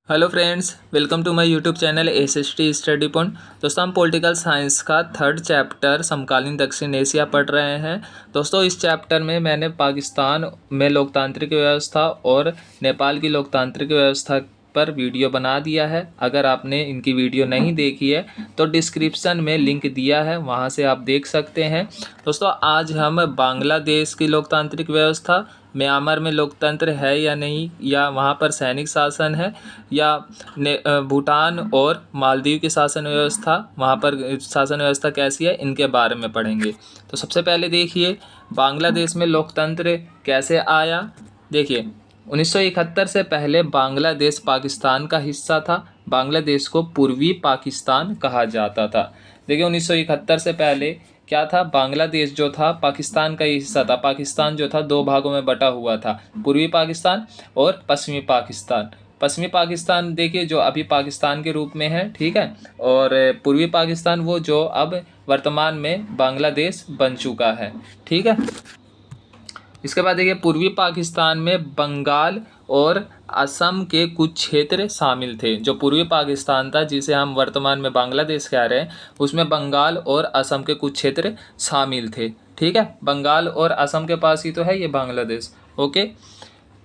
Hello friends, welcome to my YouTube channel SST study point. दोस्तों, हम political science का third chapter समकालीन दक्षिण एशिया पढ़ रहे हैं। दोस्तों, इस चैप्टर में मैंने पाकिस्तान में लोकतांत्रिक व्यवस्था और नेपाल की लोकतांत्रिक व्यवस्था पर वीडियो बना दिया है। अगर आपने इनकी वीडियो नहीं देखी है तो डिस्क्रिप्शन में लिंक दिया है, वहां से आप देख सकते हैं। दोस्तों, आज हम बांग्लादेश की लोकतांत्रिक व्यवस्था, म्यांमार में लोकतंत्र है या नहीं, या वहाँ पर सैनिक शासन है, या भूटान और मालदीव की शासन व्यवस्था, वहाँ पर शासन व्यवस्था कैसी है, इनके बारे में पढ़ेंगे। तो सबसे पहले देखिए, बांग्लादेश में लोकतंत्र कैसे आया। देखिए, 1971 से पहले बांग्लादेश पाकिस्तान का हिस्सा था। बांग्लादेश को पूर्वी पाकिस्तान कहा जाता था। देखिए, 1971 से पहले क्या था, बांग्लादेश जो था पाकिस्तान का ही हिस्सा था। पाकिस्तान जो था दो भागों में बटा हुआ था, पूर्वी पाकिस्तान और पश्चिमी पाकिस्तान। पश्चिमी पाकिस्तान देखिए जो अभी पाकिस्तान के रूप में है, ठीक है, और पूर्वी पाकिस्तान वो जो अब वर्तमान में बांग्लादेश बन चुका है, ठीक है। इसके बाद देखिए, पूर्वी पाकिस्तान में बंगाल और असम के कुछ क्षेत्र शामिल थे। जो पूर्वी पाकिस्तान था, जिसे हम वर्तमान में बांग्लादेश कह रहे हैं, उसमें बंगाल और असम के कुछ क्षेत्र शामिल थे, ठीक है। बंगाल और असम के पास ही तो है ये बांग्लादेश, ओके।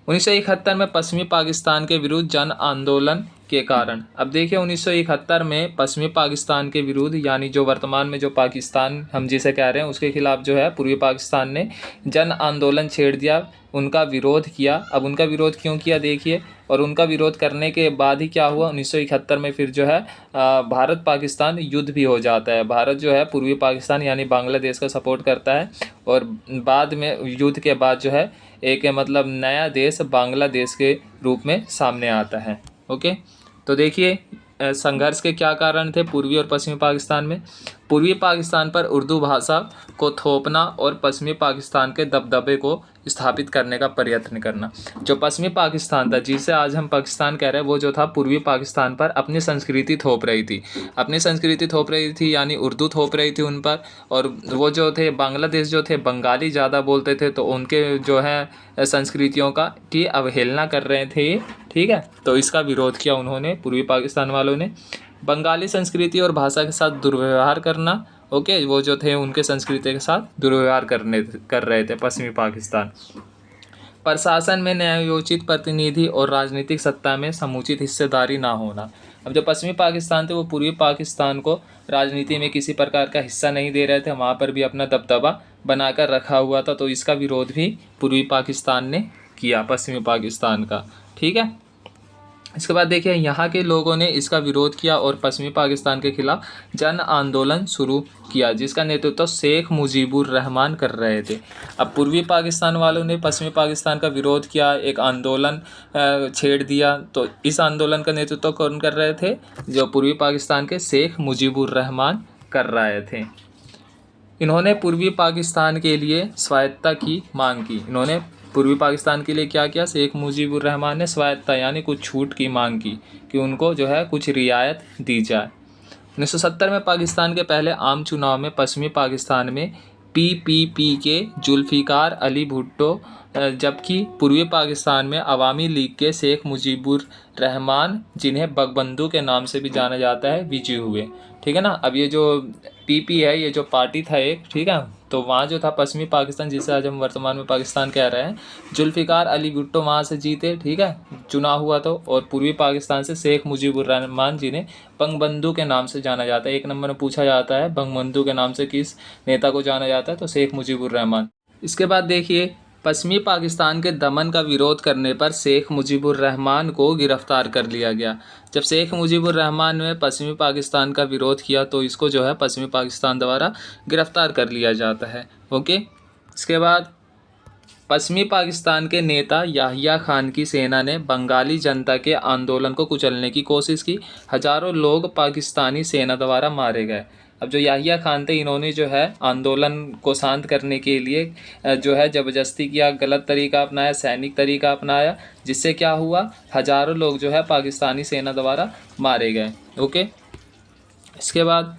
1971 में पश्चिमी पाकिस्तान के विरुद्ध जन आंदोलन के कारण, अब देखिए 1971 में पश्चिमी पाकिस्तान के विरुद्ध, यानी जो वर्तमान में जो पाकिस्तान हम जिसे कह रहे हैं उसके खिलाफ जो है पूर्वी पाकिस्तान ने जन आंदोलन छेड़ दिया, उनका विरोध किया। अब उनका विरोध क्यों किया देखिए, और उनका विरोध करने के बाद ही क्या हुआ, 1971 में फिर जो है भारत पाकिस्तान युद्ध भी हो जाता है। भारत जो है पूर्वी पाकिस्तान यानी बांग्लादेश का सपोर्ट करता है, और बाद में युद्ध के बाद जो है एक मतलब नया देश बांग्लादेश के रूप में सामने आता है, ओके। तो देखिए, संघर्ष के क्या कारण थे पूर्वी और पश्चिमी पाकिस्तान में। पूर्वी पाकिस्तान पर उर्दू भाषा को थोपना और पश्चिमी पाकिस्तान के दबदबे को स्थापित करने का प्रयत्न करना। जो पश्चिमी पाकिस्तान था, जिसे आज हम पाकिस्तान कह रहे हैं, वो जो था पूर्वी पाकिस्तान पर अपनी संस्कृति थोप रही थी, अपनी संस्कृति थोप रही थी, यानी उर्दू थोप रही थी उन पर। और वो जो थे बांग्लादेश जो थे बंगाली ज़्यादा बोलते थे, तो उनके जो है संस्कृतियों का की अवहेलना कर रहे थे, ठीक है। तो इसका विरोध किया उन्होंने, पूर्वी पाकिस्तान वालों ने। बंगाली संस्कृति और भाषा के साथ दुर्व्यवहार करना, ओके, वो जो थे उनके संस्कृति के साथ दुर्व्यवहार कर रहे थे पश्चिमी पाकिस्तान। प्रशासन में न्यायोचित प्रतिनिधि और राजनीतिक सत्ता में समुचित हिस्सेदारी ना होना। अब जो पश्चिमी पाकिस्तान थे वो पूर्वी पाकिस्तान को राजनीति में किसी प्रकार का हिस्सा नहीं दे रहे थे, वहाँ पर भी अपना दबदबा बनाकर रखा हुआ था। तो इसका विरोध भी पूर्वी पाकिस्तान ने किया, पश्चिमी पाकिस्तान का, ठीक है। इसके बाद देखिए, यहाँ के लोगों ने इसका विरोध किया और पश्चिमी पाकिस्तान के खिलाफ जन आंदोलन शुरू किया, जिसका नेतृत्व शेख मुजीबुर रहमान कर रहे थे। अब पूर्वी पाकिस्तान वालों ने पश्चिमी पाकिस्तान का विरोध किया, एक आंदोलन छेड़ दिया। तो इस आंदोलन का नेतृत्व कौन कर रहे थे, जो पूर्वी पाकिस्तान के शेख मुजीबुर रहमान कर रहे थे। इन्होंने पूर्वी पाकिस्तान के लिए स्वायत्तता की मांग की। इन्होंने पूर्वी पाकिस्तान के लिए क्या किया, शेख मुजीबुर रहमान ने स्वायत्तता यानी कुछ छूट की मांग की, कि उनको जो है कुछ रियायत दी जाए। 1970 में पाकिस्तान के पहले आम चुनाव में पश्चिमी पाकिस्तान में पीपीपी के जुल्फ़िकार अली भुट्टो, जबकि पूर्वी पाकिस्तान में अवामी लीग के शेख मुजीबुर रहमान, जिन्हें बगबंधु के नाम से भी जाना जाता है, विजयी हुए, ठीक है ना। अब ये जो पीपी है, ये जो पार्टी था एक, ठीक है, तो वहाँ जो था पश्चिमी पाकिस्तान, जिसे आज हम वर्तमान में पाकिस्तान कह रहे हैं, जुल्फ़िकार अली भुट्टो वहाँ से जीते, ठीक है, चुनाव हुआ तो। और पूर्वी पाकिस्तान से शेख मुजीबुर रहमान, जिन्हें बंगबंधु के नाम से जाना जाता है। एक नंबर में पूछा जाता है बंगबंधु के नाम से किस नेता को जाना जाता है, तो शेख मुजीबुर रहमान। इसके बाद देखिए, पश्चिमी पाकिस्तान के दमन का विरोध करने पर शेख मुजीबुर रहमान को गिरफ्तार कर लिया गया। जब शेख मुजीबुर रहमान ने पश्चिमी पाकिस्तान का विरोध किया, तो इसको जो है पश्चिमी पाकिस्तान द्वारा गिरफ्तार कर लिया जाता है, ओके। इसके बाद पश्चिमी पाकिस्तान के नेता याहिया खान की सेना ने बंगाली जनता के आंदोलन को कुचलने की कोशिश की। हजारों लोग पाकिस्तानी सेना द्वारा मारे गए। अब जो याहिया खान थे, इन्होंने जो है आंदोलन को शांत करने के लिए जो है ज़बरदस्ती किया, गलत तरीका अपनाया, सैनिक तरीका अपनाया, जिससे क्या हुआ, हजारों लोग जो है पाकिस्तानी सेना द्वारा मारे गए, ओके। इसके बाद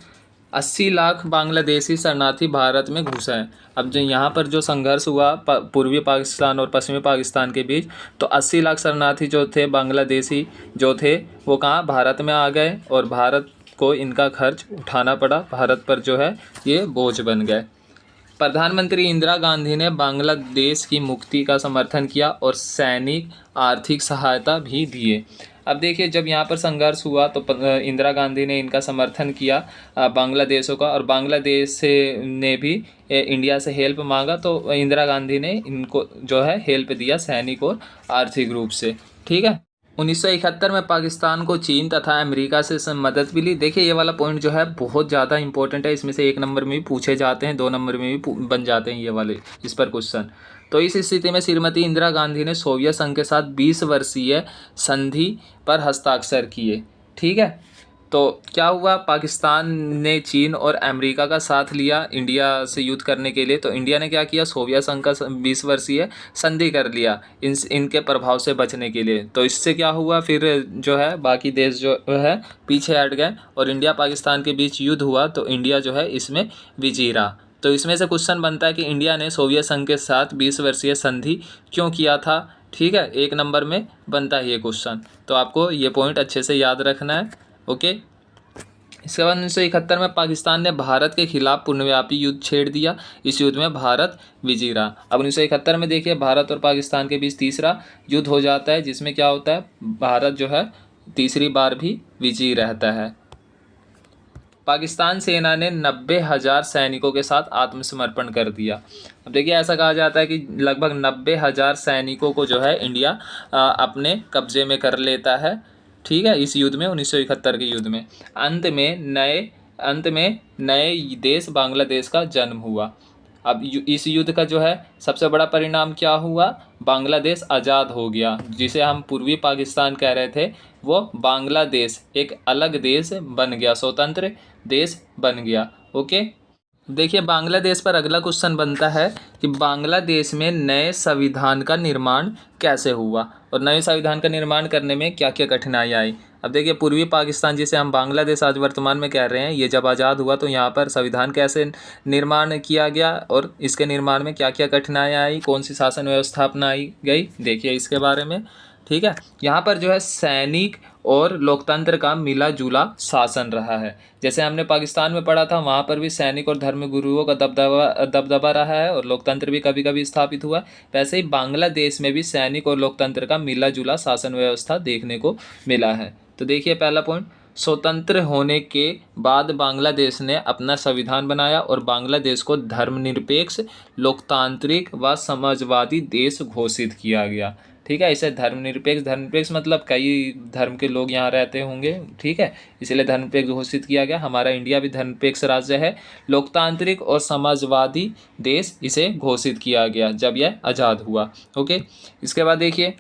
80 लाख बांग्लादेशी शरणार्थी भारत में घुसे हैं। अब जो यहाँ पर जो संघर्ष हुआ पूर्वी पाकिस्तान और पश्चिमी पाकिस्तान के बीच, तो 80 लाख शरणार्थी जो थे बांग्लादेशी जो थे वो कहाँ भारत में आ गए और भारत को इनका खर्च उठाना पड़ा, भारत पर जो है ये बोझ बन गए। प्रधानमंत्री इंदिरा गांधी ने बांग्लादेश की मुक्ति का समर्थन किया और सैनिक आर्थिक सहायता भी दिए। अब देखिए जब यहाँ पर संघर्ष हुआ तो इंदिरा गांधी ने इनका समर्थन किया बांग्लादेशों का, और बांग्लादेश से ने भी इंडिया से हेल्प मांगा, तो इंदिरा गांधी ने इनको जो है हेल्प दिया सैनिक और आर्थिक रूप से। ठीक है। 1971 में पाकिस्तान को चीन तथा अमेरिका से मदद मिली। देखिए ये वाला पॉइंट जो है बहुत ज़्यादा इंपॉर्टेंट है, इसमें से 1 नंबर में भी पूछे जाते हैं, 2 नंबर में भी बन जाते हैं ये वाले इस पर क्वेश्चन। तो इस स्थिति में श्रीमती इंदिरा गांधी ने सोवियत संघ के साथ 20 वर्षीय संधि पर हस्ताक्षर किए। ठीक है। तो क्या हुआ, पाकिस्तान ने चीन और अमेरिका का साथ लिया इंडिया से युद्ध करने के लिए, तो इंडिया ने क्या किया, सोवियत संघ का 20 वर्षीय संधि कर लिया इनके प्रभाव से बचने के लिए। तो इससे क्या हुआ, फिर जो है बाकी देश जो है पीछे हट गए और इंडिया पाकिस्तान के बीच युद्ध हुआ, तो इंडिया जो है इसमें विजयी रहा। तो इसमें से क्वेश्चन बनता है कि इंडिया ने सोवियत संघ के साथ 20 वर्षीय संधि क्यों किया था। ठीक है, 1 नंबर में बनता है ये क्वेश्चन, तो आपको ये पॉइंट अच्छे से याद रखना है। ओके। इसके बाद 1971 में पाकिस्तान ने भारत के खिलाफ पूर्णव्यापी युद्ध छेड़ दिया। इस युद्ध में भारत विजयी रहा। अब 1971 में देखिए भारत और पाकिस्तान के बीच तीसरा युद्ध हो जाता है, जिसमें क्या होता है, भारत जो है तीसरी बार भी विजयी रहता है। पाकिस्तान सेना ने 90,000 सैनिकों के साथ आत्मसमर्पण कर दिया। अब देखिए ऐसा कहा जाता है कि लगभग 90,000 सैनिकों को जो है इंडिया अपने कब्जे में कर लेता है। ठीक है, इस युद्ध में 1971 के युद्ध में अंत में नए देश बांग्लादेश का जन्म हुआ। अब इस युद्ध का जो है सबसे बड़ा परिणाम क्या हुआ, बांग्लादेश आज़ाद हो गया। जिसे हम पूर्वी पाकिस्तान कह रहे थे वो बांग्लादेश एक अलग देश बन गया, स्वतंत्र देश बन गया। ओके। देखिए बांग्लादेश पर अगला क्वेश्चन बनता है कि बांग्लादेश में नए संविधान का निर्माण कैसे हुआ और नए संविधान का निर्माण करने में क्या क्या कठिनाई आई। अब देखिए पूर्वी पाकिस्तान जिसे हम बांग्लादेश आज वर्तमान में कह रहे हैं, ये जब आज़ाद हुआ तो यहाँ पर संविधान कैसे निर्माण किया गया और इसके निर्माण में क्या क्या कठिनाई आई, कौन सी शासन व्यवस्था अपनाई गई, देखिए इसके बारे में। ठीक है, यहाँ पर जो है सैनिक और लोकतंत्र का मिला जुला शासन रहा है। जैसे हमने पाकिस्तान में पढ़ा था, वहाँ पर भी सैनिक और धर्म गुरुओं का दबदबा रहा है और लोकतंत्र भी कभी कभी स्थापित हुआ। वैसे ही बांग्लादेश में भी सैनिक और लोकतंत्र का मिला जुला शासन व्यवस्था देखने को मिला है। तो देखिए पहला पॉइंट, स्वतंत्र होने के बाद बांग्लादेश ने अपना संविधान बनाया और बांग्लादेश को धर्मनिरपेक्ष, लोकतांत्रिक व समाजवादी देश घोषित किया गया। ठीक है, इसे धर्मनिरपेक्ष मतलब कई धर्म के लोग यहाँ रहते होंगे। ठीक है, इसलिए धर्मनिरपेक्ष घोषित किया गया। हमारा इंडिया भी धर्मनिरपेक्ष राज्य है। लोकतांत्रिक और समाजवादी देश इसे घोषित किया गया जब यह आज़ाद हुआ। ओके। इसके बाद देखिए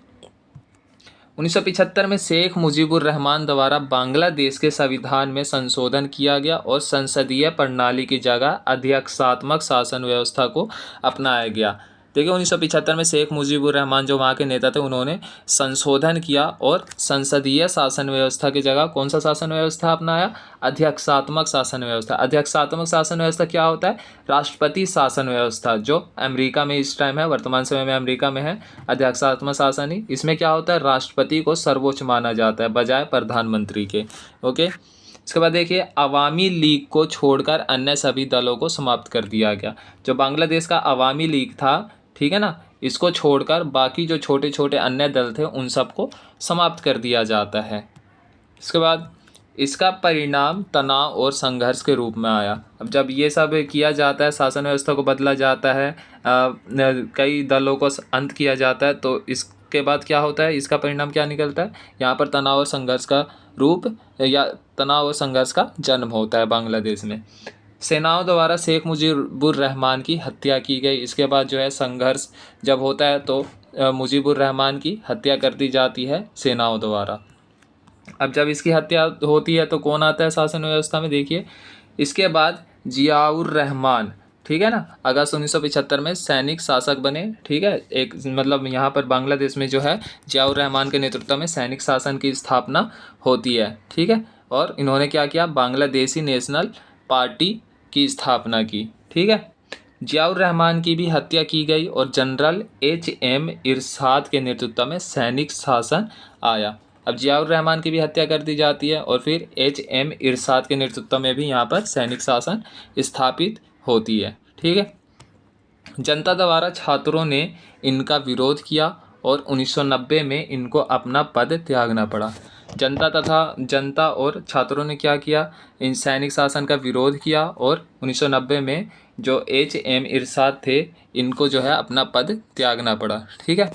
1975 में शेख मुजीबुर रहमान द्वारा बांग्लादेश के संविधान में संशोधन किया गया और संसदीय प्रणाली की जगह अध्यक्षात्मक शासन व्यवस्था को अपनाया गया। देखिए 1975 में शेख मुजीबुर रहमान जो वहाँ के नेता थे, उन्होंने संशोधन किया और संसदीय शासन व्यवस्था की जगह कौन सा शासन व्यवस्था अपनाया, अध्यक्षात्मक शासन व्यवस्था। अध्यक्षात्मक शासन व्यवस्था क्या होता है, राष्ट्रपति शासन व्यवस्था, जो अमेरिका में इस टाइम है, वर्तमान समय में अमेरिका में है अध्यक्षात्मक शासन ही। इसमें क्या होता है, राष्ट्रपति को सर्वोच्च माना जाता है बजाय प्रधानमंत्री के। ओके। इसके बाद देखिए अवामी लीग को छोड़कर अन्य सभी दलों को समाप्त कर दिया गया। जो बांग्लादेश का अवामी लीग था, ठीक है ना, इसको छोड़कर बाकी जो छोटे छोटे अन्य दल थे उन सबको समाप्त कर दिया जाता है। इसके बाद इसका परिणाम तनाव और संघर्ष के रूप में आया। अब जब ये सब किया जाता है, शासन व्यवस्था को बदला जाता है, कई दलों को अंत किया जाता है, तो इसके बाद क्या होता है, इसका परिणाम क्या निकलता है, यहाँ पर तनाव और संघर्ष का रूप या तनाव और संघर्ष का जन्म होता है बांग्लादेश में। सेनाओं द्वारा शेख मुजीबुर रहमान की हत्या की गई। इसके बाद जो है संघर्ष जब होता है तो मुजीबुर रहमान की हत्या कर दी जाती है सेनाओं द्वारा। अब जब इसकी हत्या होती है तो कौन आता है शासन व्यवस्था में, देखिए इसके बाद जियाउर रहमान, ठीक है ना, अगस्त 1975 में सैनिक शासक बने। ठीक है, एक मतलब यहाँ पर बांग्लादेश में जो है जियाउर रहमान के नेतृत्व में सैनिक शासन की स्थापना होती है। ठीक है, और इन्होंने क्या किया, बांग्लादेशी नेशनल पार्टी की स्थापना की। ठीक है, जियाउर रहमान की भी हत्या की गई और जनरल HM इरशाद के नेतृत्व में सैनिक शासन आया। अब जियाउर रहमान की भी हत्या कर दी जाती है और फिर HM इरशाद के नेतृत्व में भी यहाँ पर सैनिक शासन स्थापित होती है। ठीक है, जनता द्वारा छात्रों ने इनका विरोध किया और 1990 में इनको अपना पद त्यागना पड़ा। जनता और छात्रों ने क्या किया, इन सैनिक शासन का विरोध किया और 1990 में जो HM इरशाद थे इनको जो है अपना पद त्यागना पड़ा। ठीक है,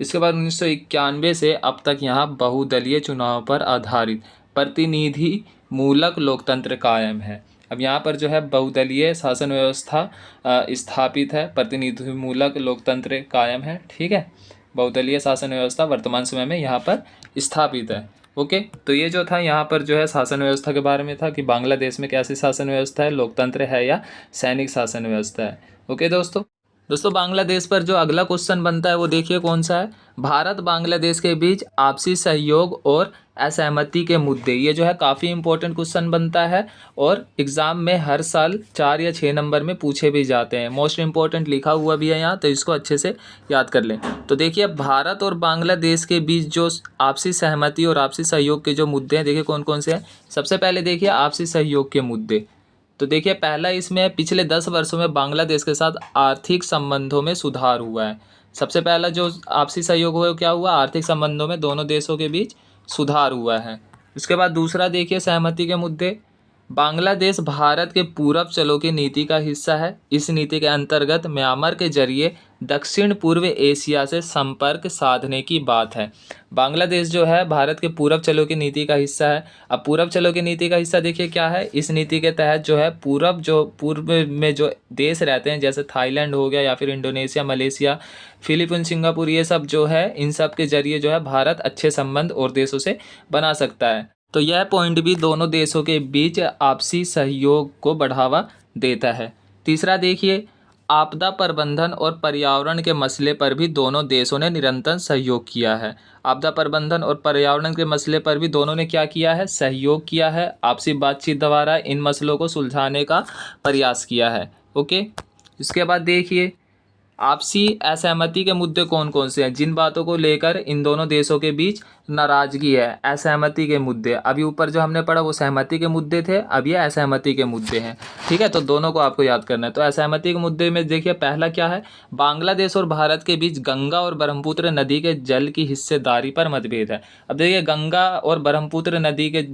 इसके बाद 1991 से अब तक यहाँ बहुदलीय चुनाव पर आधारित प्रतिनिधि मूलक लोकतंत्र कायम है। अब यहाँ पर जो है बहुदलीय शासन व्यवस्था स्थापित है, प्रतिनिधि मूलक लोकतंत्र कायम है। ठीक है, बहुदलीय शासन व्यवस्था वर्तमान समय में यहाँ पर स्थापित है। ओके, तो ये जो था यहाँ पर जो है शासन व्यवस्था के बारे में था कि बांग्लादेश में कैसी शासन व्यवस्था है, लोकतंत्र है या सैनिक शासन व्यवस्था है। ओके दोस्तों बांग्लादेश पर जो अगला क्वेश्चन बनता है वो देखिए कौन सा है। भारत बांग्लादेश के बीच आपसी सहयोग और असहमति के मुद्दे, ये जो है काफ़ी इंपॉर्टेंट क्वेश्चन बनता है और एग्ज़ाम में हर साल 4 या 6 नंबर में पूछे भी जाते हैं। मोस्ट इंपॉर्टेंट लिखा हुआ भी है यहाँ, तो इसको अच्छे से याद कर लें। तो देखिए भारत और बांग्लादेश के बीच जो आपसी सहमति और आपसी सहयोग के जो मुद्दे हैं, देखिए कौन कौन से हैं। सबसे पहले देखिए आपसी सहयोग के मुद्दे, तो देखिए पहला इसमें पिछले 10 वर्षों में बांग्लादेश के साथ आर्थिक संबंधों में सुधार हुआ है। सबसे पहला जो आपसी सहयोग हुआ क्या हुआ, आर्थिक संबंधों में दोनों देशों के बीच सुधार हुआ है। इसके बाद दूसरा देखिए सहमति के मुद्दे, बांग्लादेश भारत के पूरब चलो की नीति का हिस्सा है। इस नीति के अंतर्गत म्यांमार के जरिए दक्षिण पूर्व एशिया से संपर्क साधने की बात है। बांग्लादेश जो है भारत के पूरब चलो की नीति का हिस्सा है। अब पूरब चलो की नीति का हिस्सा देखिए क्या है, इस नीति के तहत जो है पूर्व में जो देश रहते हैं जैसे थाईलैंड हो गया या फिर इंडोनेशिया, मलेशिया, फिलीपींस, सिंगापुर, ये सब जो है इन सब के जरिए जो है भारत अच्छे संबंध और देशों से बना सकता है। तो यह पॉइंट भी दोनों देशों के बीच आपसी सहयोग को बढ़ावा देता है। तीसरा देखिए आपदा प्रबंधन और पर्यावरण के मसले पर भी दोनों देशों ने निरंतर सहयोग किया है। आपदा प्रबंधन और पर्यावरण के मसले पर भी दोनों ने क्या किया है, सहयोग किया है। आपसी बातचीत द्वारा इन मसलों को सुलझाने का प्रयास किया है। ओके, इसके बाद देखिए आपसी असहमति के मुद्दे कौन कौन से हैं, जिन बातों को लेकर इन दोनों देशों के बीच नाराजगी है, असहमति के मुद्दे। अभी ऊपर जो हमने पढ़ा वो सहमति के मुद्दे थे, अब ये असहमति के मुद्दे हैं। ठीक है, तो दोनों को आपको याद करना है। तो असहमति के मुद्दे में देखिए पहला क्या है, बांग्लादेश और भारत के बीच गंगा और ब्रह्मपुत्र नदी के जल की हिस्सेदारी पर मतभेद है। अब देखिए गंगा और ब्रह्मपुत्र नदी के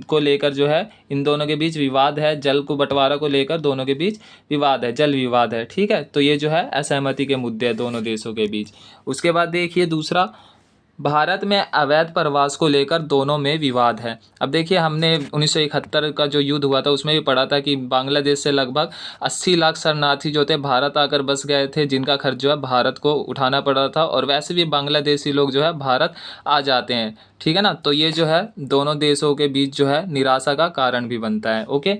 को लेकर जो है इन दोनों के बीच विवाद है, जल को बंटवारा को लेकर दोनों के बीच विवाद है, जल विवाद है। ठीक है, तो ये जो है असहमति के मुद्दे हैं दोनों देशों के बीच। उसके बाद देखिए दूसरा, भारत में अवैध प्रवास को लेकर दोनों में विवाद है। अब देखिए हमने 1971 का जो युद्ध हुआ था उसमें भी पढ़ा था कि बांग्लादेश से लगभग 80 लाख शरणार्थी जो थे भारत आकर बस गए थे, जिनका खर्च जो है भारत को उठाना पड़ा था, और वैसे भी बांग्लादेशी लोग जो है भारत आ जाते हैं। ठीक है ना, तो ये जो है दोनों देशों के बीच जो है निराशा का कारण भी बनता है। ओके,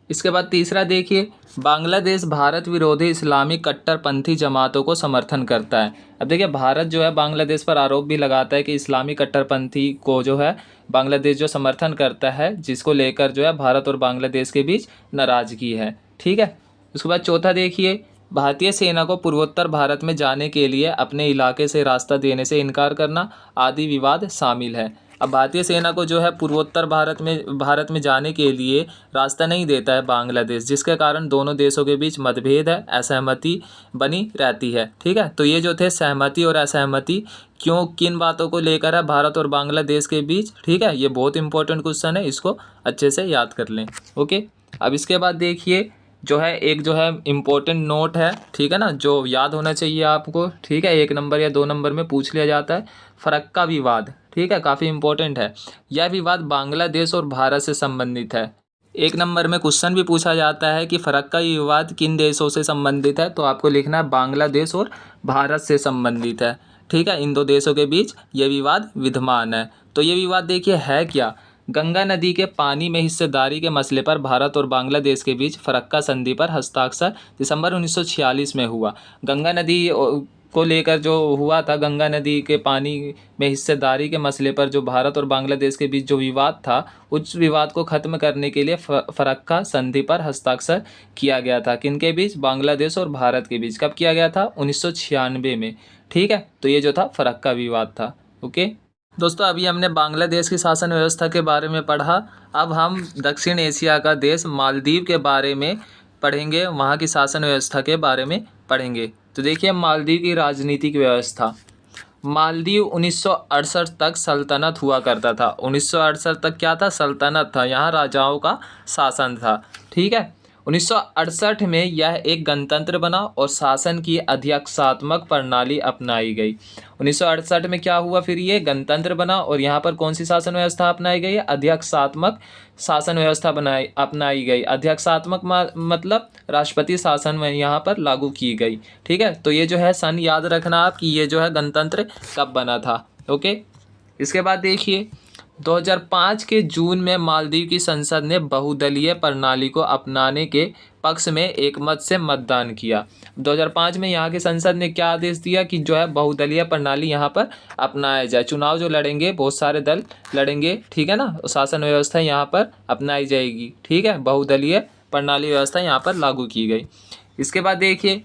इसके बाद तीसरा देखिए बांग्लादेश भारत विरोधी इस्लामिक कट्टरपंथी जमातों को समर्थन करता है। अब देखिए भारत जो है बांग्लादेश पर आरोप भी लगाता है कि इस्लामी कट्टरपंथी को जो है बांग्लादेश जो समर्थन करता है, जिसको लेकर जो है भारत और बांग्लादेश के बीच नाराजगी है। ठीक है, उसके बाद चौथा देखिए भारतीय सेना को पूर्वोत्तर भारत में जाने के लिए अपने इलाके से रास्ता देने से इनकार करना आदि विवाद शामिल है। अब भारतीय सेना को जो है पूर्वोत्तर भारत में जाने के लिए रास्ता नहीं देता है बांग्लादेश, जिसके कारण दोनों देशों के बीच मतभेद है, असहमति बनी रहती है। ठीक है, तो ये जो थे सहमति और असहमति क्यों किन बातों को लेकर है भारत और बांग्लादेश के बीच। ठीक है, ये बहुत इंपॉर्टेंट क्वेश्चन है, इसको अच्छे से याद कर लें। ओके, अब इसके बाद देखिए जो है एक जो है इम्पोर्टेंट नोट है, ठीक है ना, जो याद होना चाहिए आपको। ठीक है, 1 नंबर या 2 नंबर में पूछ लिया जाता है, फरक्का विवाद। ठीक है, काफ़ी इंपॉर्टेंट है। यह विवाद बांग्लादेश और भारत से संबंधित है। 1 नंबर में क्वेश्चन भी पूछा जाता है कि फरक्का विवाद किन देशों से संबंधित है, तो आपको लिखना है बांग्लादेश और भारत से संबंधित है। ठीक है, इन 2 देशों के बीच ये विवाद विद्यमान है। तो ये विवाद देखिए है क्या, गंगा नदी के पानी में हिस्सेदारी के मसले पर भारत और बांग्लादेश के बीच फरक्का संधि पर हस्ताक्षर दिसंबर 1946 में हुआ। गंगा नदी को लेकर जो हुआ था, गंगा नदी के पानी में हिस्सेदारी के मसले पर जो भारत और बांग्लादेश के बीच जो विवाद था, उस विवाद को ख़त्म करने के लिए फरक्का संधि पर हस्ताक्षर किया गया था। किनके बीच? बांग्लादेश और भारत के बीच। कब किया गया था? 1996 में। ठीक है, तो ये जो था फरक्का विवाद था। ओके दोस्तों, अभी हमने बांग्लादेश की शासन व्यवस्था के बारे में पढ़ा। अब हम दक्षिण एशिया का देश मालदीव के बारे में पढ़ेंगे, वहाँ की शासन व्यवस्था के बारे में पढ़ेंगे। तो देखिए, मालदीव की राजनीतिक व्यवस्था। मालदीव 1968 तक सल्तनत हुआ करता था। 1968 तक क्या था? सल्तनत था, यहाँ राजाओं का शासन था। ठीक है, 1968 में यह एक गणतंत्र बना और शासन की अध्यक्षात्मक प्रणाली अपनाई गई। 1968 में क्या हुआ? फिर ये गणतंत्र बना और यहाँ पर कौन सी शासन व्यवस्था अपनाई गई? अध्यक्षात्मक शासन व्यवस्था अपनाई गई। अध्यक्षात्मक मतलब राष्ट्रपति शासन में यहाँ पर लागू की गई। ठीक है, तो ये जो है सन याद रखना आप कि ये जो है गणतंत्र कब बना था। ओके, इसके बाद देखिए 2005 के जून में मालदीव की संसद ने बहुदलीय प्रणाली को अपनाने के पक्ष में एकमत से मतदान किया। 2005 में यहाँ की संसद ने क्या आदेश दिया कि जो है बहुदलीय प्रणाली यहाँ पर अपनाया जाए। चुनाव जो लड़ेंगे, बहुत सारे दल लड़ेंगे, ठीक है ना, शासन व्यवस्था यहाँ पर अपनाई जाएगी। ठीक है, बहुदलीय प्रणाली व्यवस्था यहाँ पर लागू की गई। इसके बाद देखिए,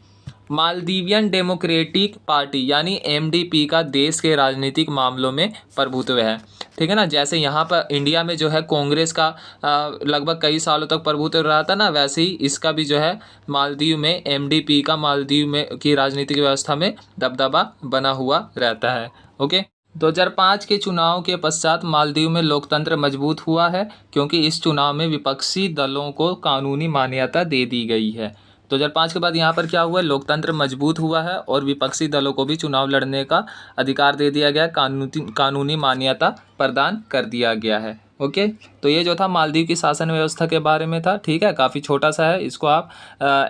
मालदीवियन डेमोक्रेटिक पार्टी यानी एमडीपी का देश के राजनीतिक मामलों में प्रभुत्व है। ठीक है ना, जैसे यहाँ पर इंडिया में जो है कांग्रेस का लगभग कई सालों तक प्रभुत्व रहा था ना, वैसे ही इसका भी जो है मालदीव में एमडीपी का मालदीव में की राजनीतिक व्यवस्था में दबदबा बना हुआ रहता है। ओके, 2005 के चुनाव के पश्चात मालदीव में लोकतंत्र मजबूत हुआ है, क्योंकि इस चुनाव में विपक्षी दलों को कानूनी मान्यता दे दी गई है। 2005 के बाद यहाँ पर क्या हुआ? लोकतंत्र मजबूत हुआ है और विपक्षी दलों को भी चुनाव लड़ने का अधिकार दे दिया गया, कानूनी मान्यता प्रदान कर दिया गया है। ओके, तो ये जो था मालदीव की शासन व्यवस्था के बारे में था। ठीक है, काफ़ी छोटा सा है, इसको आप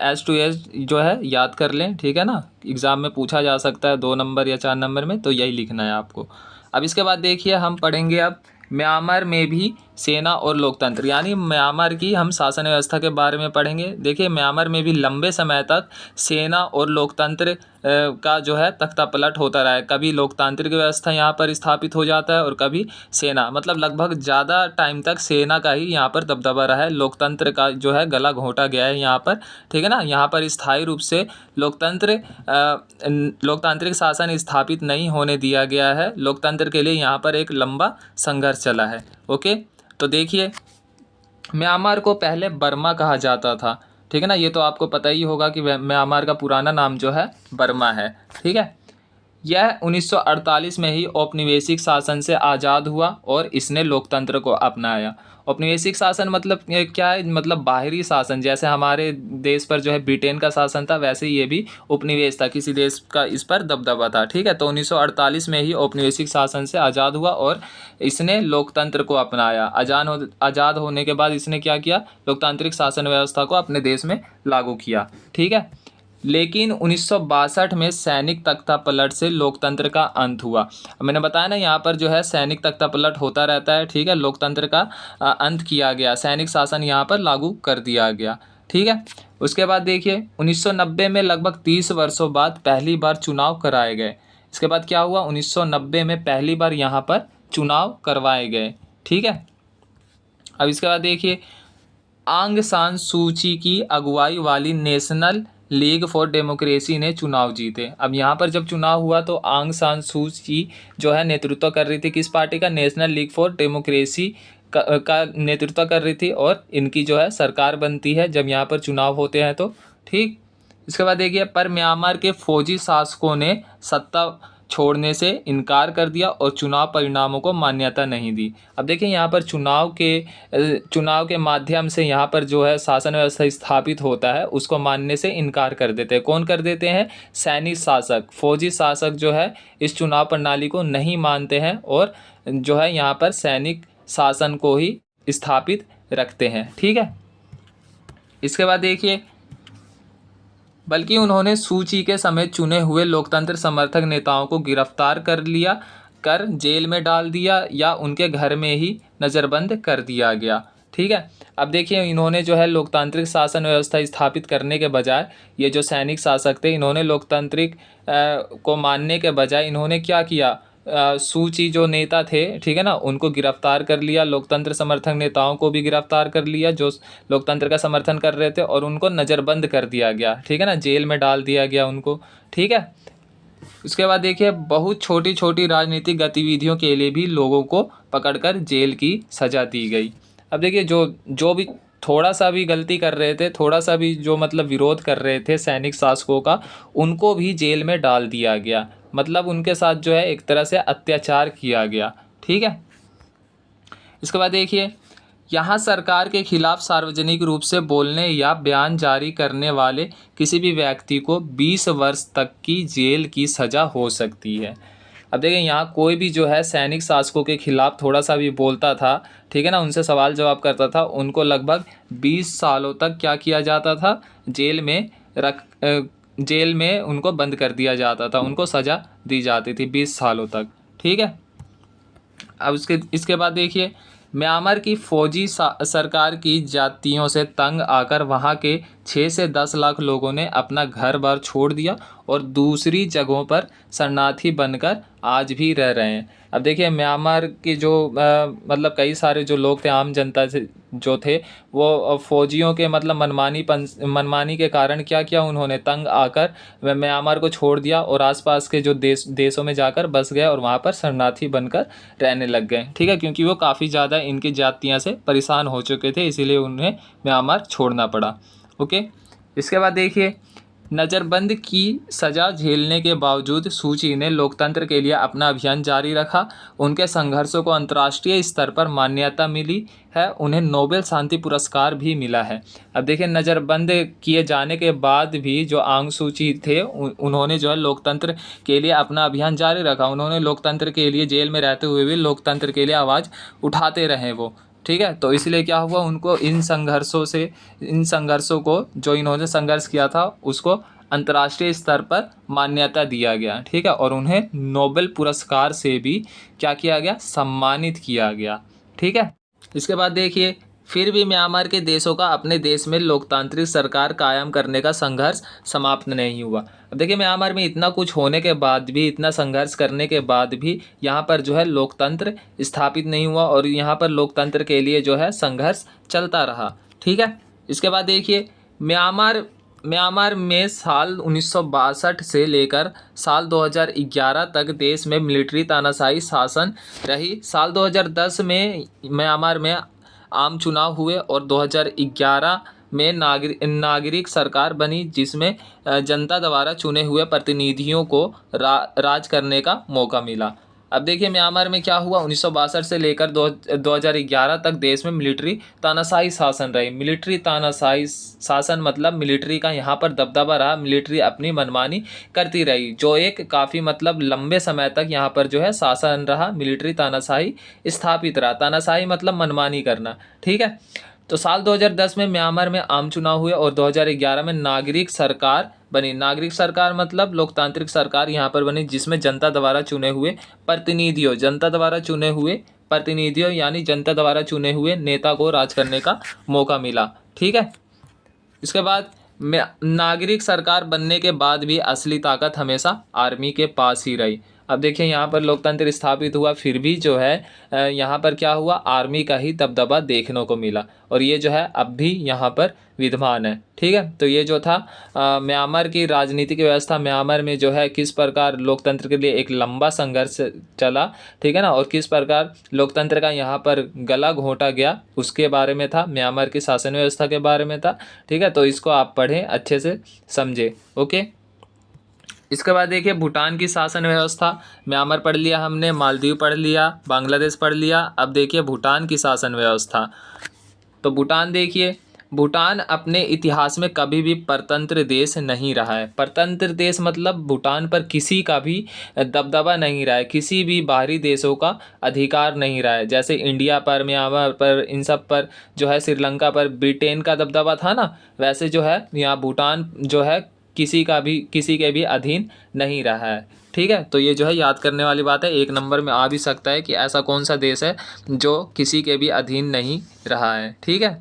एज टू एज जो है याद कर लें। ठीक है ना, एग्ज़ाम में पूछा जा सकता है 2 नंबर या 4 नंबर में, तो यही लिखना है आपको। अब इसके बाद देखिए, हम पढ़ेंगे अब म्यांमार में भी सेना और लोकतंत्र, यानी म्यांमार की हम शासन व्यवस्था के बारे में पढ़ेंगे। देखिए, म्यांमार में भी लंबे समय तक सेना और लोकतंत्र का जो है तख्ता पलट होता रहा है। कभी लोकतांत्रिक व्यवस्था यहाँ पर स्थापित हो जाता है और कभी सेना, मतलब लगभग ज़्यादा टाइम तक सेना का ही यहाँ पर दबदबा रहा है। लोकतंत्र का जो है गला घोंटा गया है यहाँ पर। ठीक है ना, यहाँ पर स्थायी रूप से लोकतांत्रिक शासन स्थापित नहीं होने दिया गया है। लोकतंत्र के लिए यहाँ पर एक लंबा संघर्ष चला है। ओके, तो देखिए, म्यांमार को पहले बर्मा कहा जाता था। ठीक है ना, ये तो आपको पता ही होगा कि म्यांमार का पुराना नाम जो है बर्मा है। ठीक है, यह 1948 में ही औपनिवेशिक शासन से आज़ाद हुआ और इसने लोकतंत्र को अपनाया। औपनिवेशिक शासन मतलब क्या है? मतलब बाहरी शासन, जैसे हमारे देश पर जो है ब्रिटेन का शासन था, वैसे ही ये भी उपनिवेश था, किसी देश का इस पर दबदबा था। ठीक है, तो 1948 में ही औपनिवेशिक शासन से आज़ाद हुआ और इसने लोकतंत्र को अपनाया। आज़ाद होने के बाद इसने क्या किया? लोकतांत्रिक शासन व्यवस्था को अपने देश में लागू किया। ठीक है, लेकिन 1962 में सैनिक तख्तापलट से लोकतंत्र का अंत हुआ। मैंने बताया ना, यहाँ पर जो है सैनिक तख्तापलट होता रहता है। ठीक है, लोकतंत्र का अंत किया गया, सैनिक शासन यहाँ पर लागू कर दिया गया। ठीक है, उसके बाद देखिए 1990 में लगभग 30 वर्षों बाद पहली बार चुनाव कराए गए। इसके बाद क्या हुआ? 1990 में पहली बार यहाँ पर चुनाव करवाए गए। ठीक है, अब इसके बाद देखिए, आंग सान सू की की अगुवाई वाली नेशनल लीग फॉर डेमोक्रेसी ने चुनाव जीते। अब यहाँ पर जब चुनाव हुआ तो आंग सान सू की जो है नेतृत्व कर रही थी किस पार्टी का? नेशनल लीग फॉर डेमोक्रेसी का नेतृत्व कर रही थी और इनकी जो है सरकार बनती है जब यहाँ पर चुनाव होते हैं तो। ठीक, इसके बाद देखिए, पर म्यांमार के फौजी शासकों ने सत्ता छोड़ने से इनकार कर दिया और चुनाव परिणामों को मान्यता नहीं दी। अब देखिए, यहाँ पर चुनाव के माध्यम से यहाँ पर जो है शासन व्यवस्था स्थापित होता है, उसको मानने से इनकार कर देते हैं। कौन कर देते हैं? सैनिक शासक, फौजी शासक जो है इस चुनाव प्रणाली को नहीं मानते हैं और जो है यहाँ पर सैनिक शासन को ही स्थापित रखते हैं। ठीक है, इसके बाद देखिए, बल्कि उन्होंने सूची के समेत चुने हुए लोकतंत्र समर्थक नेताओं को गिरफ्तार कर जेल में डाल दिया या उनके घर में ही नज़रबंद कर दिया गया। ठीक है। अब देखिए इन्होंने जो है लोकतांत्रिक शासन व्यवस्था स्थापित करने के बजाय, ये जो सैनिक शासक थे इन्होंने लोकतांत्रिक को मानने के बजाय इन्होंने क्या किया, सूची जो नेता थे, ठीक है ना, उनको गिरफ्तार कर लिया, लोकतंत्र समर्थक नेताओं को भी गिरफ्तार कर लिया जो लोकतंत्र का समर्थन कर रहे थे, और उनको नज़रबंद कर दिया गया, ठीक है ना, जेल में डाल दिया गया उनको, ठीक है। उसके बाद देखिए बहुत छोटी छोटी राजनीतिक गतिविधियों के लिए भी लोगों को पकड़कर जेल की सज़ा दी गई। अब देखिए जो जो भी थोड़ा सा भी गलती कर रहे थे, थोड़ा सा भी जो मतलब विरोध कर रहे थे सैनिक शासकों का, उनको भी जेल में डाल दिया गया। मतलब उनके साथ जो है एक तरह से अत्याचार किया गया, ठीक है। इसके बाद देखिए यहाँ सरकार के खिलाफ सार्वजनिक रूप से बोलने या बयान जारी करने वाले किसी भी व्यक्ति को 20 वर्ष तक की जेल की सज़ा हो सकती है। अब देखिए यहाँ कोई भी जो है सैनिक शासकों के खिलाफ थोड़ा सा भी बोलता था, ठीक है ना, उनसे सवाल जवाब करता था, उनको लगभग 20 सालों तक क्या किया जाता था, जेल में उनको बंद कर दिया जाता था, उनको सज़ा दी जाती थी 20 सालों तक, ठीक है। अब इसके बाद देखिए म्यांमार की फौजी सरकार की जातियों से तंग आकर वहां के 6 से 10 लाख लोगों ने अपना घर बार छोड़ दिया और दूसरी जगहों पर शरणार्थी बनकर आज भी रह रहे हैं। अब देखिए म्यांमार के जो मतलब कई सारे जो लोग थे, आम जनता से जो थे, वो फौजियों के मतलब मनमानी के कारण क्या किया, उन्होंने तंग आकर म्यांमार को छोड़ दिया और आसपास के जो देशों में जाकर बस गए और वहाँ पर शरणार्थी बनकर रहने लग गए, ठीक है, क्योंकि वो काफ़ी ज़्यादा इनकी जातियाँ से परेशान हो चुके थे, इसीलिए उन्हें म्यांमार छोड़ना पड़ा। ओके। इसके बाद देखिए नज़रबंद की सज़ा झेलने के बावजूद सूची ने लोकतंत्र के लिए अपना अभियान जारी रखा। उनके संघर्षों को अंतर्राष्ट्रीय स्तर पर मान्यता मिली है, उन्हें नोबेल शांति पुरस्कार भी मिला है। अब देखिए नज़रबंद किए जाने के बाद भी जो आंग सूची थे उन्होंने जो है लोकतंत्र के लिए अपना अभियान जारी रखा। उन्होंने लोकतंत्र के लिए जेल में रहते हुए भी लोकतंत्र के लिए आवाज़ उठाते रहे वो, ठीक है। तो इसलिए क्या हुआ, उनको इन संघर्षों को जो इन्होंने संघर्ष किया था उसको अंतर्राष्ट्रीय स्तर पर मान्यता दिया गया, ठीक है, और उन्हें नोबेल पुरस्कार से भी क्या किया गया, सम्मानित किया गया, ठीक है। इसके बाद देखिए फिर भी म्यांमार के देशों का अपने देश में लोकतांत्रिक सरकार कायम करने का संघर्ष समाप्त नहीं हुआ। अब देखिए म्यांमार में इतना कुछ होने के बाद भी, इतना संघर्ष करने के बाद भी यहाँ पर जो है लोकतंत्र स्थापित नहीं हुआ और यहाँ पर लोकतंत्र के लिए जो है संघर्ष चलता रहा, ठीक है। इसके बाद देखिए म्यांमार में साल 1962 से लेकर साल 2011 तक देश में मिलिट्री तानाशाही शासन रही। साल 2010 में म्यांमार में आम चुनाव हुए और 2011 में नागरिक सरकार बनी जिसमें जनता द्वारा चुने हुए प्रतिनिधियों को राज करने का मौका मिला। अब देखिए म्यांमार में क्या हुआ, 1962 से लेकर 2011 तक देश में मिलिट्री तानाशाही शासन रही। मिलिट्री तानाशाही शासन मतलब मिलिट्री का यहाँ पर दबदबा रहा, मिलिट्री अपनी मनमानी करती रही, जो एक काफ़ी मतलब लंबे समय तक यहाँ पर जो है शासन रहा, मिलिट्री तानाशाही स्थापित रहा। तानाशाही मतलब मनमानी करना, ठीक है। तो साल 2010 में म्यांमार में आम चुनाव हुए और 2011 में नागरिक सरकार बनी। नागरिक सरकार मतलब लोकतांत्रिक सरकार यहाँ पर बनी जिसमें जनता द्वारा चुने हुए प्रतिनिधियों यानी जनता द्वारा चुने हुए नेता को राज करने का मौका मिला, ठीक है। इसके बाद नागरिक सरकार बनने के बाद भी असली ताकत हमेशा आर्मी के पास ही रही। अब देखिए यहाँ पर लोकतंत्र स्थापित हुआ फिर भी जो है यहाँ पर क्या हुआ, आर्मी का ही दबदबा देखने को मिला और ये जो है अब भी यहाँ पर विद्यमान है, ठीक है। तो ये जो था म्यांमार की राजनीतिक व्यवस्था, म्यांमार में जो है किस प्रकार लोकतंत्र के लिए एक लंबा संघर्ष चला, ठीक है ना, और किस प्रकार लोकतंत्र का यहाँ पर गला घोंटा गया उसके बारे में था, म्यांमार की शासन व्यवस्था के बारे में था, ठीक है। तो इसको आप पढ़ें, अच्छे से समझे, ओके। इसके बाद देखिए भूटान की शासन व्यवस्था, म्यांमार पढ़ लिया हमने, मालदीव पढ़ लिया, बांग्लादेश पढ़ लिया। अब देखिए भूटान की शासन व्यवस्था। तो भूटान देखिए, भूटान अपने इतिहास में कभी भी परतंत्र देश नहीं रहा है। परतंत्र देश मतलब भूटान पर किसी का भी दबदबा नहीं रहा है, किसी भी बाहरी देशों का अधिकार नहीं रहा है। जैसे इंडिया पर, म्यांमार पर, इन सब पर जो है, श्रीलंका पर ब्रिटेन का दबदबा था ना, वैसे जो है यहाँ भूटान जो है किसी के भी अधीन नहीं रहा है। ठीक है, तो ये जो है याद करने वाली बात है, 1 नंबर में आ भी सकता है कि ऐसा कौन सा देश है जो किसी के भी अधीन नहीं रहा है। ठीक है,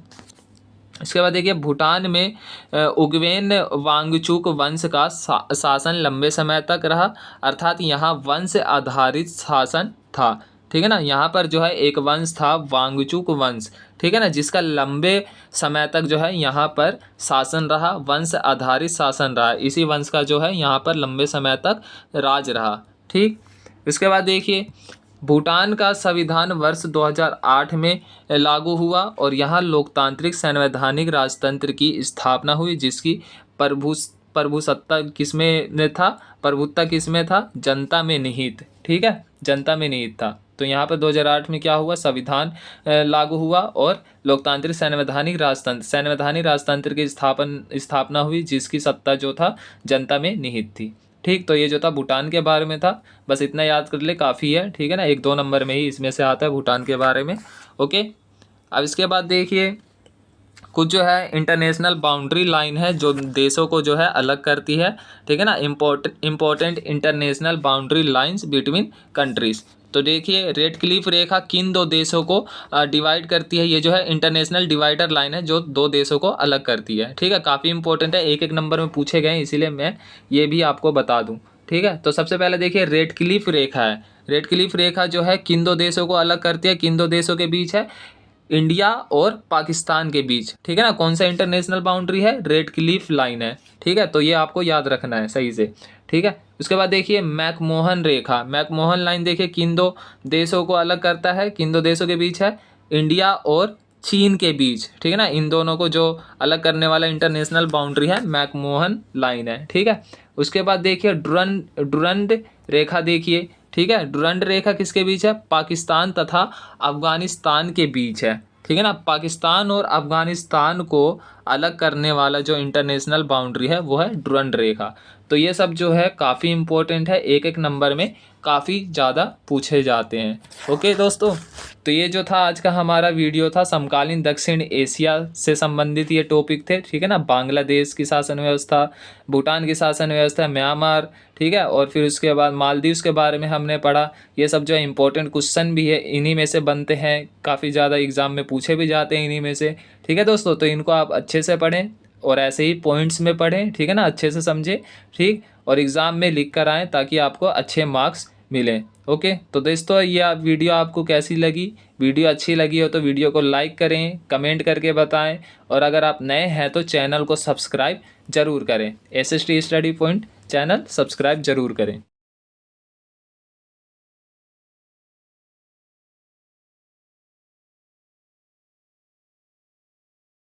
इसके बाद देखिए भूटान में उगवेन वांगचुक वंश का शासन लंबे समय तक रहा, अर्थात यहाँ वंश आधारित शासन था। ठीक है ना, यहाँ पर जो है एक वंश था वांगचुक वंश, ठीक है ना, जिसका लंबे समय तक जो है यहाँ पर शासन रहा, वंश आधारित शासन रहा, इसी वंश का जो है यहाँ पर लंबे समय तक राज रहा। ठीक, इसके बाद देखिए भूटान का संविधान वर्ष 2008 में लागू हुआ और यहाँ लोकतांत्रिक संवैधानिक राजतंत्र की स्थापना हुई, जिसकी प्रभुसत्ता किसमें था, प्रभुत्ता किसमें था, जनता में निहित। ठीक है, जनता में निहित था। तो यहाँ पर 2008 में क्या हुआ, संविधान लागू हुआ और लोकतांत्रिक संवैधानिक राजतंत्र की स्थापना हुई, जिसकी सत्ता जो था जनता में निहित थी। ठीक, तो ये जो था भूटान के बारे में था, बस इतना याद कर ले काफ़ी है। ठीक है ना, 1-2 नंबर में ही इसमें से आता है भूटान के बारे में। ओके, अब इसके बाद देखिए कुछ जो है इंटरनेशनल बाउंड्री लाइन है जो देशों को जो है अलग करती है। ठीक है ना, important international boundary lines between countries. तो देखिए रेड क्लिफ रेखा किन 2 देशों को डिवाइड करती है, ये जो है इंटरनेशनल डिवाइडर लाइन है जो 2 देशों को अलग करती है। ठीक है, काफ़ी इंपॉर्टेंट है, 1-1 नंबर में पूछे गए हैं, इसीलिए मैं ये भी आपको बता दूं। ठीक है, तो सबसे पहले देखिए रेड क्लिफ रेखा है। रेड क्लिफ रेखा जो है किन 2 देशों को अलग करती है, किन 2 देशों के बीच है, इंडिया और पाकिस्तान के बीच। ठीक है ना, कौन सा इंटरनेशनल बाउंड्री है, रेड क्लिफ लाइन है। ठीक है, तो ये आपको याद रखना है सही से। ठीक है, उसके बाद देखिए मैकमोहन रेखा, मैकमोहन लाइन देखिए किन 2 देशों को अलग करता है, किन 2 देशों के बीच है, इंडिया और चीन के बीच। ठीक है ना, इन दोनों को जो अलग करने वाला इंटरनेशनल बाउंड्री है मैकमोहन लाइन है। ठीक है, उसके बाद देखिए डुरंड रेखा देखिए। ठीक है, डुरंड रेखा किसके बीच है, पाकिस्तान तथा अफगानिस्तान के बीच है। ठीक है ना, पाकिस्तान और अफगानिस्तान को अलग करने वाला जो इंटरनेशनल बाउंड्री है वो है डुरंड रेखा। तो ये सब जो है काफ़ी इंपॉर्टेंट है, 1-1 नंबर में काफ़ी ज़्यादा पूछे जाते हैं। ओके दोस्तों, तो ये जो था आज का हमारा वीडियो था, समकालीन दक्षिण एशिया से संबंधित ये टॉपिक थे। ठीक है ना, बांग्लादेश की शासन व्यवस्था, भूटान की शासन व्यवस्था, म्यांमार, ठीक है, और फिर उसके बाद मालदीव्स के बारे में हमने पढ़ा। ये सब जो है इंपॉर्टेंट क्वेश्चन भी है, इन्हीं में से बनते हैं, काफ़ी ज़्यादा एग्जाम में पूछे भी जाते हैं इन्हीं में से। ठीक है दोस्तों, तो इनको आप अच्छे से पढ़ें और ऐसे ही पॉइंट्स में पढ़ें। ठीक है ना, अच्छे से समझें। ठीक, और एग्ज़ाम में लिख कर आएँ ताकि आपको अच्छे मार्क्स मिलें। ओके, तो दोस्तों ये वीडियो आपको कैसी लगी, वीडियो अच्छी लगी हो तो वीडियो को लाइक करें, कमेंट करके बताएं, और अगर आप नए हैं तो चैनल को सब्सक्राइब ज़रूर करें। SST study point channel subscribe ज़रूर करें।